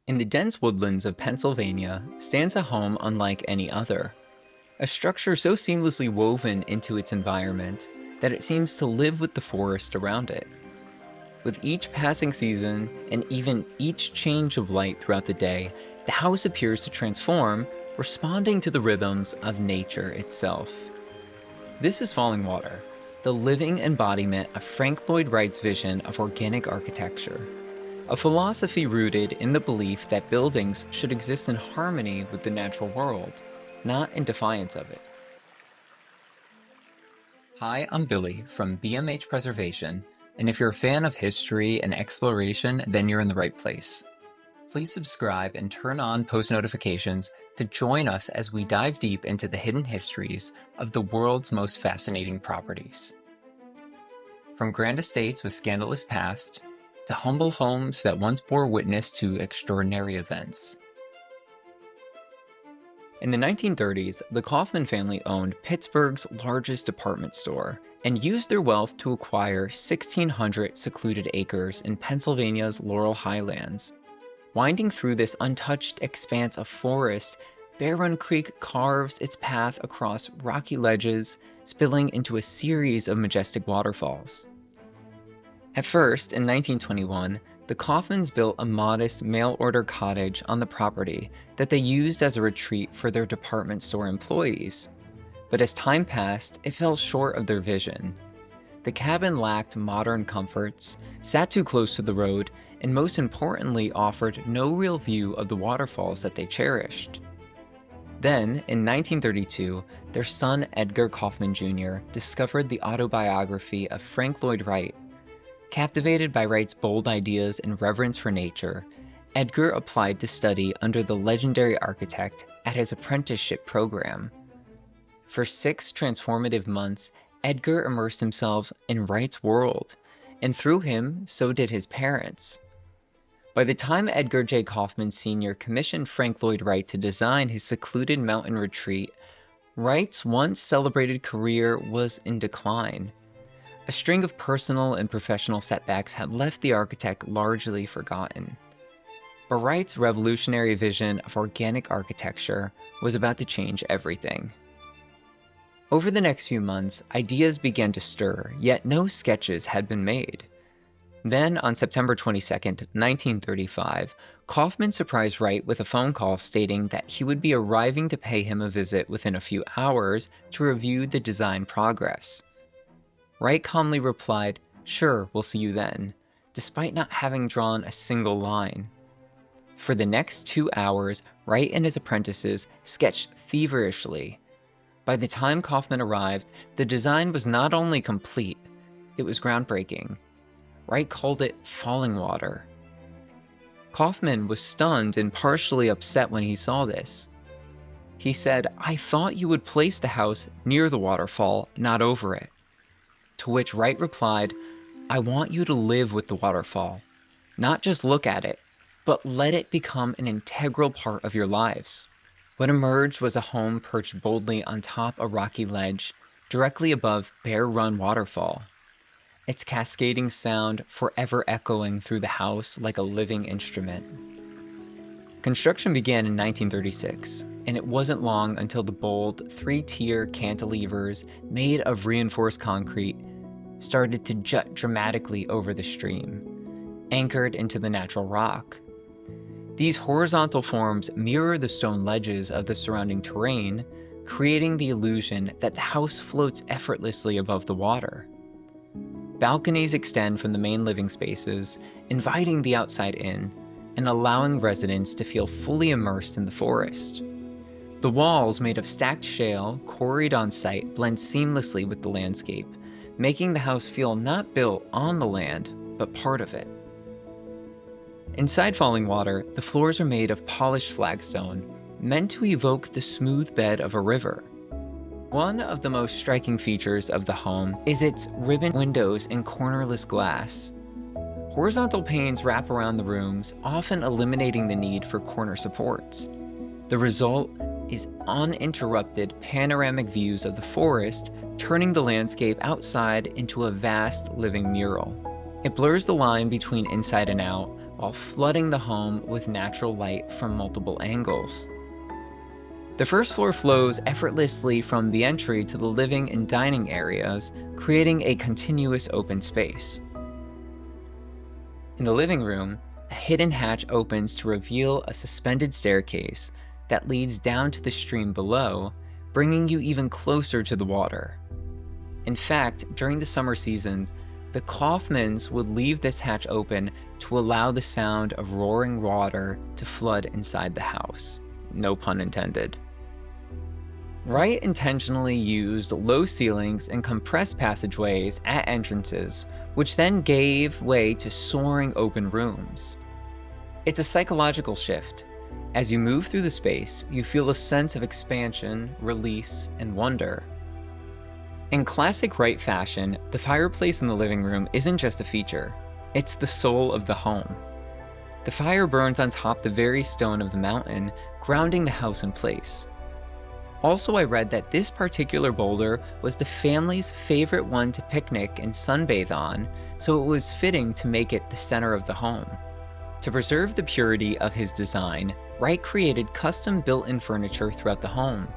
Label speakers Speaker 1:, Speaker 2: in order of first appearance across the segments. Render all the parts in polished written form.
Speaker 1: In the dense woodlands of Pennsylvania stands a home unlike any other, a structure so seamlessly woven into its environment that it seems to live with the forest around it. With each passing season and even each change of light throughout the day, the house appears to transform, responding to the rhythms of nature itself. This is Fallingwater, the living embodiment of Frank Lloyd Wright's vision of organic architecture, a philosophy rooted in the belief that buildings should exist in harmony with the natural world, not in defiance of it. Hi, I'm Billy from BMH Preservation, and if you're a fan of history and exploration, then you're in the right place. Please subscribe and turn on post notifications to join us as we dive deep into the hidden histories of the world's most fascinating properties. From grand estates with scandalous past, to humble homes that once bore witness to extraordinary events. In the 1930s, the Kaufmann family owned Pittsburgh's largest department store and used their wealth to acquire 1,600 secluded acres in Pennsylvania's Laurel Highlands. Winding through this untouched expanse of forest, Bear Run Creek carves its path across rocky ledges, spilling into a series of majestic waterfalls. At first, in 1921, the Kaufmanns built a modest mail-order cottage on the property that they used as a retreat for their department store employees. But as time passed, it fell short of their vision. The cabin lacked modern comforts, sat too close to the road, and most importantly offered no real view of the waterfalls that they cherished. Then, in 1932, their son Edgar Kaufmann Jr. discovered the autobiography of Frank Lloyd Wright. Captivated by Wright's bold ideas and reverence for nature, Edgar applied to study under the legendary architect at his apprenticeship program. For 6 transformative months, Edgar immersed himself in Wright's world, and through him, so did his parents. By the time Edgar J. Kaufmann Sr. commissioned Frank Lloyd Wright to design his secluded mountain retreat, Wright's once celebrated career was in decline. A string of personal and professional setbacks had left the architect largely forgotten. But Wright's revolutionary vision of organic architecture was about to change everything. Over the next few months, ideas began to stir, yet no sketches had been made. Then, on September 22, 1935, Kaufmann surprised Wright with a phone call stating that he would be arriving to pay him a visit within a few hours to review the design progress. Wright calmly replied, "Sure, we'll see you then," despite not having drawn a single line. For the next 2 hours, Wright and his apprentices sketched feverishly. By the time Kaufmann arrived, the design was not only complete, it was groundbreaking. Wright called it Fallingwater. Kaufmann was stunned and partially upset when he saw this. He said, "I thought you would place the house near the waterfall, not over it." To which Wright replied, "I want you to live with the waterfall, not just look at it, but let it become an integral part of your lives." What emerged was a home perched boldly on top a rocky ledge, directly above Bear Run Waterfall, its cascading sound forever echoing through the house like a living instrument. Construction began in 1936, and it wasn't long until the bold 3-tier cantilevers made of reinforced concrete started to jut dramatically over the stream, anchored into the natural rock. These horizontal forms mirror the stone ledges of the surrounding terrain, creating the illusion that the house floats effortlessly above the water. Balconies extend from the main living spaces, inviting the outside in and allowing residents to feel fully immersed in the forest. The walls, made of stacked shale, quarried on site, blend seamlessly with the landscape, making the house feel not built on the land, but part of it. Inside Fallingwater, the floors are made of polished flagstone, meant to evoke the smooth bed of a river. One of the most striking features of the home is its ribbon windows and cornerless glass. Horizontal panes wrap around the rooms, often eliminating the need for corner supports. The result is uninterrupted panoramic views of the forest, turning the landscape outside into a vast living mural. It blurs the line between inside and out, while flooding the home with natural light from multiple angles. The first floor flows effortlessly from the entry to the living and dining areas, creating a continuous open space. In the living room, a hidden hatch opens to reveal a suspended staircase that leads down to the stream below, bringing you even closer to the water. In fact, during the summer seasons, the Kaufmanns would leave this hatch open to allow the sound of roaring water to flood inside the house. No pun intended. Wright intentionally used low ceilings and compressed passageways at entrances, which then gave way to soaring open rooms. It's a psychological shift. As you move through the space, you feel a sense of expansion, release, and wonder. In classic Wright fashion, the fireplace in the living room isn't just a feature, it's the soul of the home. The fire burns on top the very stone of the mountain, grounding the house in place. Also, I read that this particular boulder was the family's favorite one to picnic and sunbathe on, so it was fitting to make it the center of the home. To preserve the purity of his design, Wright created custom built-in furniture throughout the home.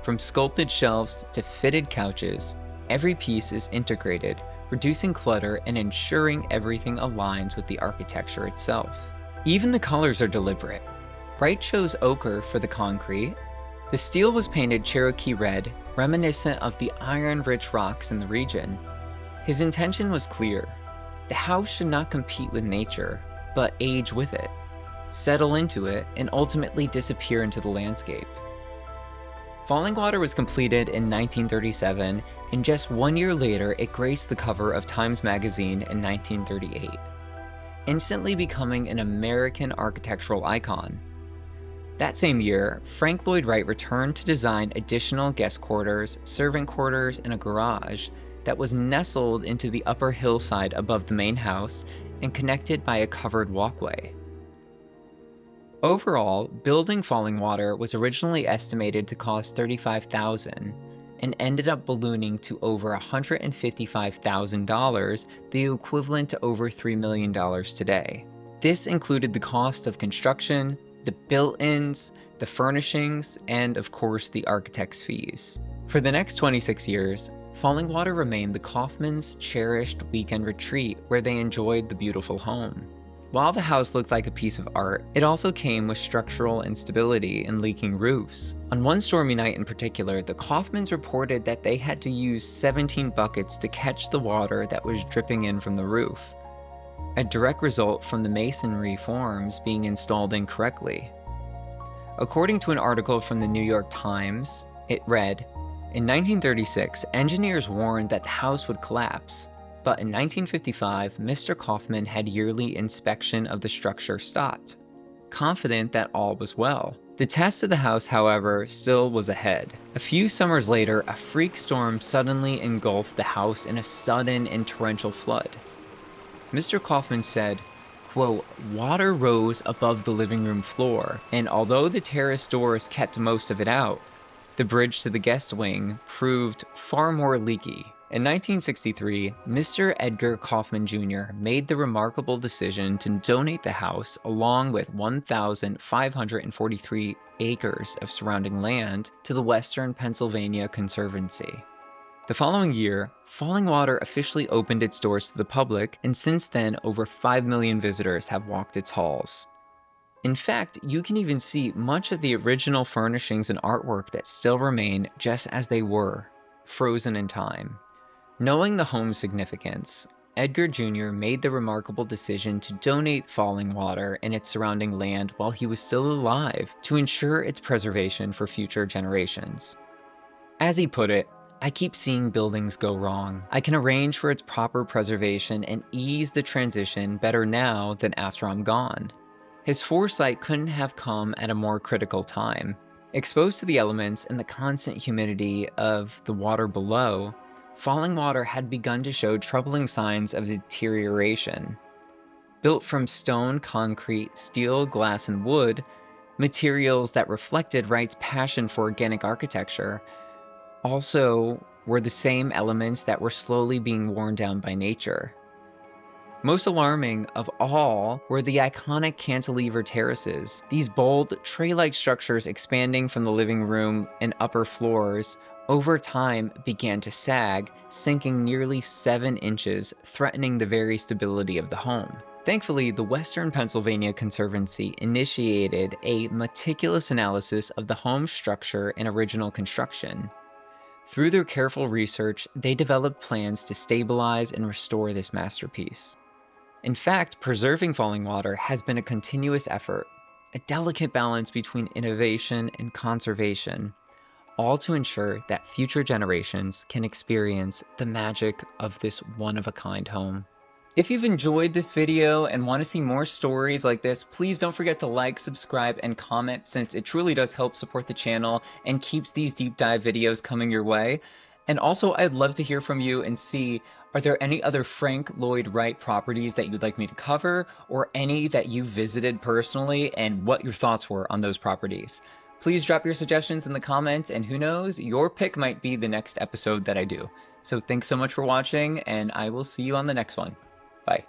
Speaker 1: From sculpted shelves to fitted couches, every piece is integrated, reducing clutter and ensuring everything aligns with the architecture itself. Even the colors are deliberate. Wright chose ochre for the concrete. The steel was painted Cherokee red, reminiscent of the iron-rich rocks in the region. His intention was clear. The house should not compete with nature, but age with it, settle into it, and ultimately disappear into the landscape. Fallingwater was completed in 1937, and just 1 year later, it graced the cover of Times Magazine in 1938, instantly becoming an American architectural icon. That same year, Frank Lloyd Wright returned to design additional guest quarters, servant quarters, and a garage that was nestled into the upper hillside above the main house and connected by a covered walkway. Overall, building Fallingwater was originally estimated to cost $35,000 and ended up ballooning to over $155,000, the equivalent to over $3 million today. This included the cost of construction, the built-ins, the furnishings, and of course the architect's fees. For the next 26 years, Fallingwater remained the Kaufmann's cherished weekend retreat where they enjoyed the beautiful home. While the house looked like a piece of art, it also came with structural instability and leaking roofs. On one stormy night in particular, the Kaufmanns reported that they had to use 17 buckets to catch the water that was dripping in from the roof, a direct result from the masonry forms being installed incorrectly. According to an article from the New York Times, it read, "In 1936, engineers warned that the house would collapse, but in 1955, Mr. Kaufmann had yearly inspection of the structure stopped, confident that all was well. The test of the house, however, still was ahead. A few summers later, a freak storm suddenly engulfed the house in a sudden and torrential flood. Mr. Kaufmann said, quote, water rose above the living room floor, and although the terrace doors kept most of it out, the bridge to the guest wing proved far more leaky. In 1963, Mr. Edgar Kaufmann Jr. made the remarkable decision to donate the house along with 1,543 acres of surrounding land to the Western Pennsylvania Conservancy. The following year, Fallingwater officially opened its doors to the public, and since then, over 5 million visitors have walked its halls. In fact, you can even see much of the original furnishings and artwork that still remain just as they were, frozen in time. Knowing the home's significance, Edgar Jr. made the remarkable decision to donate Fallingwater and its surrounding land while he was still alive to ensure its preservation for future generations. As he put it, I keep seeing buildings go wrong. I can arrange for its proper preservation and ease the transition better now than after I'm gone. His foresight couldn't have come at a more critical time. Exposed to the elements and the constant humidity of the water below, Fallingwater had begun to show troubling signs of deterioration. Built from stone, concrete, steel, glass, and wood, materials that reflected Wright's passion for organic architecture, also were the same elements that were slowly being worn down by nature. Most alarming of all were the iconic cantilever terraces. These bold, tray-like structures expanding from the living room and upper floors over time began to sag, sinking nearly 7 inches, threatening the very stability of the home. Thankfully, the Western Pennsylvania Conservancy initiated a meticulous analysis of the home's structure and original construction. Through their careful research, they developed plans to stabilize and restore this masterpiece. In fact, preserving Fallingwater has been a continuous effort, a delicate balance between innovation and conservation, all to ensure that future generations can experience the magic of this one-of-a-kind home. If you've enjoyed this video and want to see more stories like this, please don't forget to like, subscribe, and comment, since it truly does help support the channel and keeps these deep dive videos coming your way. And also, I'd love to hear from you and see, are there any other Frank Lloyd Wright properties that you'd like me to cover, or any that you visited personally, and what your thoughts were on those properties? Please drop your suggestions in the comments, and who knows, your pick might be the next episode that I do. So thanks so much for watching, and I will see you on the next one. Bye.